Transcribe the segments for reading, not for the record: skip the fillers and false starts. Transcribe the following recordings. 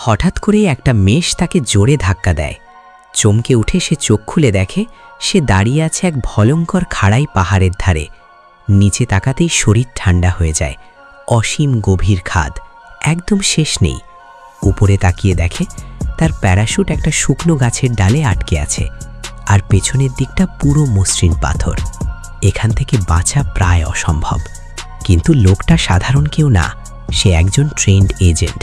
হঠাৎ করেই একটা মেষ তাকে জোরে ধাক্কা দেয়। চমকে উঠে সে চোখ খুলে দেখে সে দাঁড়িয়ে আছে এক ভয়ঙ্কর খাড়াই পাহাড়ের ধারে। নিচে তাকাতেই শরীর ঠান্ডা হয়ে যায়। অসীম গভীর খাদ, একদম শেষ নেই। উপরে তাকিয়ে দেখে তার প্যারাশুট একটা শুকনো গাছের ডালে আটকে আছে, আর পেছনের দিকটা পুরো মসৃণ পাথর। এখান থেকে বাঁচা প্রায় অসম্ভব। কিন্তু লোকটা সাধারণ কেউ না, সে একজন ট্রেন্ড এজেন্ট।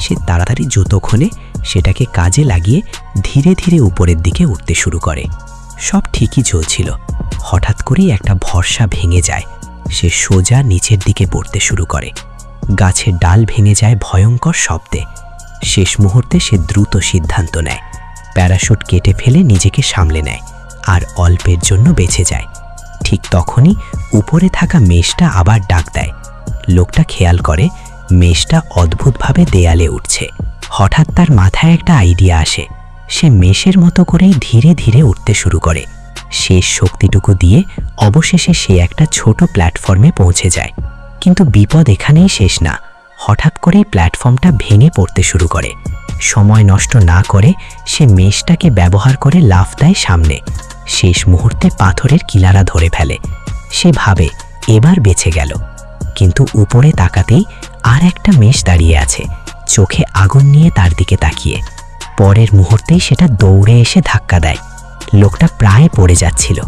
সে তাড়াতাড়ি জুতো খোলে, সেটাকে কাজে লাগিয়ে ধীরে ধীরে উপরের দিকে উঠতে শুরু করে। সব ঠিকই চলছিল। হঠাৎ করেই একটা ভরসা ভেঙে যায়। সে সোজা নিচের দিকে পড়তে শুরু করে। গাছের ডাল ভেঙে যায় ভয়ঙ্কর শব্দে। শেষ মুহূর্তে সে দ্রুত সিদ্ধান্ত নেয়, প্যারাশুট কেটে ফেলে নিজেকে সামলে নেয় আর অল্পের জন্য বেঁচে যায়। ঠিক তখনই উপরে থাকা মেষটা আবার ডাক দেয়। লোকটা খেয়াল করে মেষটা অদ্ভুতভাবে দেয়ালে উঠছে। হঠাৎ তার মাথায় একটা আইডিয়া আসে। সে মেষের মতো করেই ধীরে ধীরে উঠতে শুরু করে। শেষ শক্তিটুকু দিয়ে অবশেষে সে একটা ছোট প্ল্যাটফর্মে পৌঁছে যায়। কিন্তু বিপদ এখানেই শেষ না। হঠাৎ করেই প্ল্যাটফর্মটা ভেঙে পড়তে শুরু করে। সময় নষ্ট না করে সে মেষটাকে ব্যবহার করে লাফ দেয় সামনে। শেষ মুহূর্তে পাথরের কিনারা ধরে ফেলে। সে ভাবে এবার বেঁচে গেল। কিন্তু উপরে তাকাতেই আর একটা মেষ দাঁড়িয়ে আছে, চোখে আগুন নিয়ে তার দিকে তাকিয়ে। পরের মুহূর্তেই সেটা দৌড়ে এসে ধাক্কা দেয়। লোকটা প্রায় পড়ে যাচ্ছিল,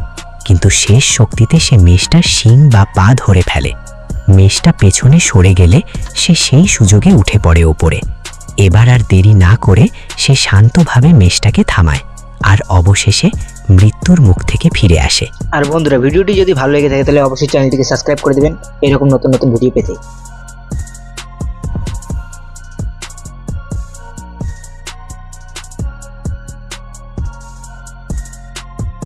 কিন্তু শেষ শক্তিতে সে মেষটার শিং বা পা ধরে ফেলে। মেষটা পেছনে সরে গেলে সে সেই সুযোগে উঠে পড়ে ওপরে। এবার আর দেরি না করে সে শান্তভাবে মেষটাকে থামায় আর অবশেষে মৃত্যুর মুখ থেকে ফিরে আসে। আর বন্ধুরা, ভিডিওটি যদি ভালো লেগে থাকে তাহলে অবশ্যই চ্যানেলটিকে সাবস্ক্রাইব করে দিবেন এরকম নতুন নতুন ভিডিও পেতে।